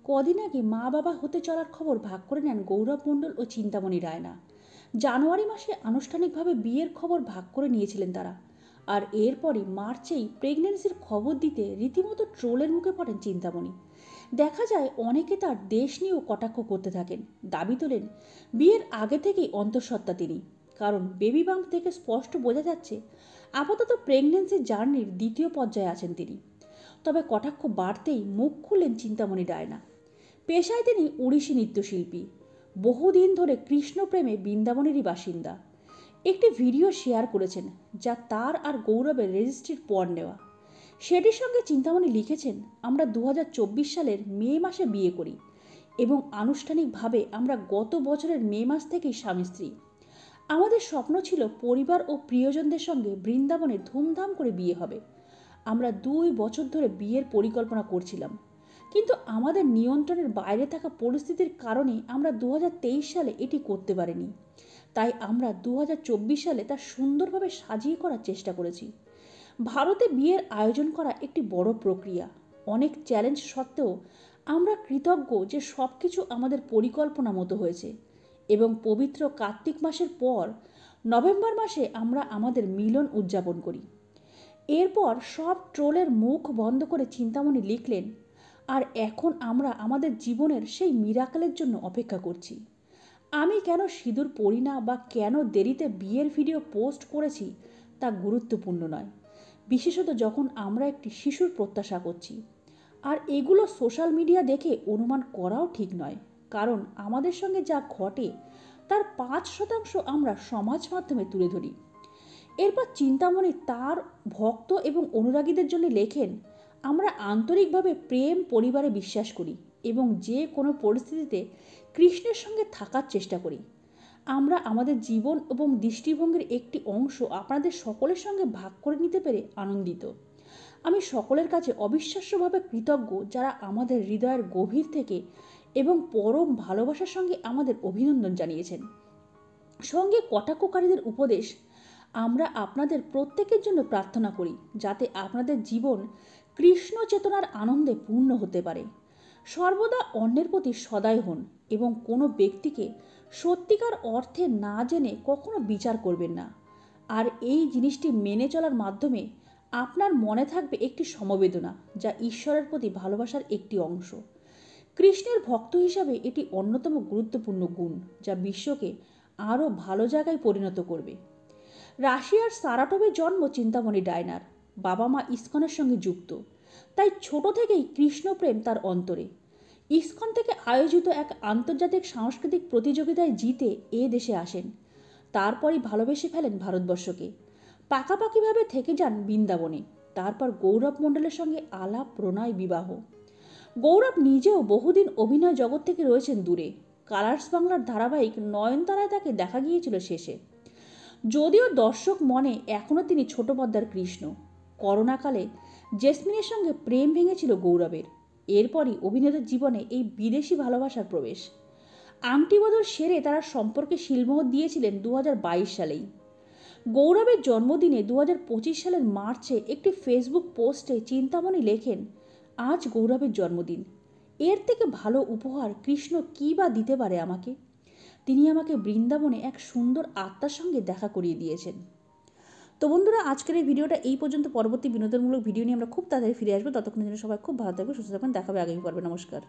কদিন আগে মা বাবা হতে চলার খবর ভাগ করে নেন গৌরব মণ্ডল ও চিন্তামণি রায়না। জানুয়ারি মাসে আনুষ্ঠানিকভাবে বিয়ের খবর ভাগ করে নিয়েছিলেন তারা। আর এরপরই মার্চেই প্রেগন্যান্সির খবর দিতে রীতিমতো ট্রোলের মুখে পড়েন চিন্তামণি। দেখা যায় অনেকে তার দেশ নিয়েও কটাক্ষ করতে থাকেন, দাবি তোলেন বিয়ের আগে থেকেই অন্তঃসত্ত্বা তিনি, কারণ বেবি বাম্প থেকে স্পষ্ট বোঝা যাচ্ছে আপাতত প্রেগন্যান্সি জার্নির দ্বিতীয় পর্যায়ে আছেন তিনি। তবে কটাক্ষ বাড়তেই মুখ খুললেন চিন্তামণি রায়না। পেশায় তিনি ওড়িশি নৃত্যশিল্পী, বহুদিন ধরে কৃষ্ণপ্রেমে বৃন্দাবনেরই বাসিন্দা। একটি ভিডিও শেয়ার করেছেন যা তার আর গৌরবের রেজিস্ট্রির পর নেওয়া। সেটির সঙ্গে চিন্তামণি লিখেছেন, আমরা 2024 সালের মে মাসে বিয়ে করি এবং আনুষ্ঠানিকভাবে আমরা গত বছরের মে মাস থেকেই স্বামী স্ত্রী। আমাদের স্বপ্ন ছিল পরিবার ও প্রিয়জনদের সঙ্গে বৃন্দাবনে ধুমধাম করে বিয়ে হবে। আমরা 2 বছর ধরে বিয়ের পরিকল্পনা করছিলাম, কিন্তু আমাদের নিয়ন্ত্রণের বাইরে থাকা পরিস্থিতির কারণে আমরা 2023 সালে এটি করতে পারিনি। তাই আমরা 2024 সালে তা সুন্দরভাবে সাজিয়ে করার চেষ্টা করেছি। ভারতে বিয়ের আয়োজন করা একটি বড় প্রক্রিয়া। অনেক চ্যালেঞ্জ সত্ত্বেও আমরা কৃতজ্ঞ যে সব কিছু আমাদের পরিকল্পনা মতো হয়েছে এবং পবিত্র কার্তিক মাসের পর নভেম্বর মাসে আমরা আমাদের মিলন উদযাপন করি। এরপর সব ট্রোলের মুখ বন্ধ করে চিন্তামণি লিখলেন, আর এখন আমরা আমাদের জীবনের সেই মিরাকেলের জন্য অপেক্ষা করছি। আমি কেন সিঁদুর পরি না বা কেন দেরিতে বিয়ের ভিডিও পোস্ট করেছি তা গুরুত্বপূর্ণ নয়, বিশেষত যখন আমরা একটি শিশুর প্রত্যাশা করছি। আর এগুলো সোশ্যাল মিডিয়া দেখে অনুমান করাও ঠিক নয়, কারণ আমাদের সঙ্গে যা ঘটে তার 5% আমরা সমাজ মাধ্যমে তুলে ধরি। এরপর চিন্তামণি তার ভক্ত এবং অনুরাগীদের জন্য লেখেন, আমরা আন্তরিকভাবে প্রেম পরিবারে বিশ্বাস করি এবং যে কোনো পরিস্থিতিতে কৃষ্ণের সঙ্গে থাকার চেষ্টা করি। আমরা আমাদের জীবন এবং দৃষ্টিভঙ্গির একটি অংশ আপনাদের সকলের সঙ্গে ভাগ করে নিতে পেরে আনন্দিত। আমি সকলের কাছে অবিশ্বাস্যভাবে কৃতজ্ঞ যারা আমাদের হৃদয়ের গভীর থেকে এবং পরম ভালোবাসার সঙ্গে আমাদের অভিনন্দন জানিয়েছেন। সঙ্গে কটাক্ষকারীদের উপদেশ, আমরা আপনাদের প্রত্যেকের জন্য প্রার্থনা করি যাতে আপনাদের জীবন কৃষ্ণ চেতনার আনন্দে পূর্ণ হতে পারে। সর্বদা অন্যের প্রতি সদয় হন এবং কোনো ব্যক্তিকে সত্যিকার অর্থে না জেনে কখনো বিচার করবেন না। আর এই জিনিসটি মেনে চলার মাধ্যমে আপনার মনে থাকবে একটি সমবেদনা যা ঈশ্বরের প্রতি ভালোবাসার একটি অংশ। কৃষ্ণের ভক্ত হিসাবে এটি অন্যতম গুরুত্বপূর্ণ গুণ যা বিশ্বকে আরও ভালো জায়গায় পরিণত করবে। রাশিয়ার সারাটোভে জন্ম চিন্তামণি রায়নার। বাবা মা ইসকনের সঙ্গে যুক্ত, তাই ছোট থেকেই কৃষ্ণপ্রেম তার অন্তরে। ইসকন থেকে আয়োজিত এক আন্তর্জাতিক সাংস্কৃতিক প্রতিযোগিতায় জিতে এ দেশে আসেন। তারপরই ভালোবেসে ফেলেন ভারতবর্ষকে। পাকাপাকিভাবে থেকে যান বৃন্দাবনে। তারপর গৌরব মণ্ডলের সঙ্গে আলাপ, প্রণয়, বিবাহ। গৌরব নিজেও বহুদিন অভিনয় জগৎ থেকে রয়েছেন দূরে। কালার্স বাংলার ধারাবাহিক নয়নতারায় তাকে দেখা গিয়েছিল শেষে। যদিও দর্শক মনে এখনও তিনি ছোট পর্দার কৃষ্ণ। করোনাকালে জেসমিনের সঙ্গে প্রেম ভেঙেছিল গৌরবের। এরপরই অভিনেতার জীবনে এই বিদেশি ভালোবাসার প্রবেশ। আংটি বদল সেরে তারা সম্পর্কে শিলমোহর দিয়েছিলেন 2022 সালেই। গৌরবের জন্মদিনে 2025 সালের মার্চে একটি ফেসবুক পোস্টে চিন্তামণি লেখেন, আজ গৌরবের জন্মদিন, এর থেকে ভালো উপহার কৃষ্ণ কী বা দিতে পারে আমাকে। তিনি আমাকে বৃন্দাবনে এক সুন্দর আত্মার সঙ্গে দেখা করিয়ে দিয়েছেন। তো বন্ধুরা, আজকের এই ভিডিওটা এই পর্যন্ত। পরবর্তী বিনোদনমূলক ভিডিও নিয়ে আমরা খুব তাড়াতাড়ি ফিরে আসবো। ততক্ষণের জন্য সবাই খুব ভালো থাকবে, সুস্থ থাকবেন। দেখাবে আগামী পর্বে। নমস্কার।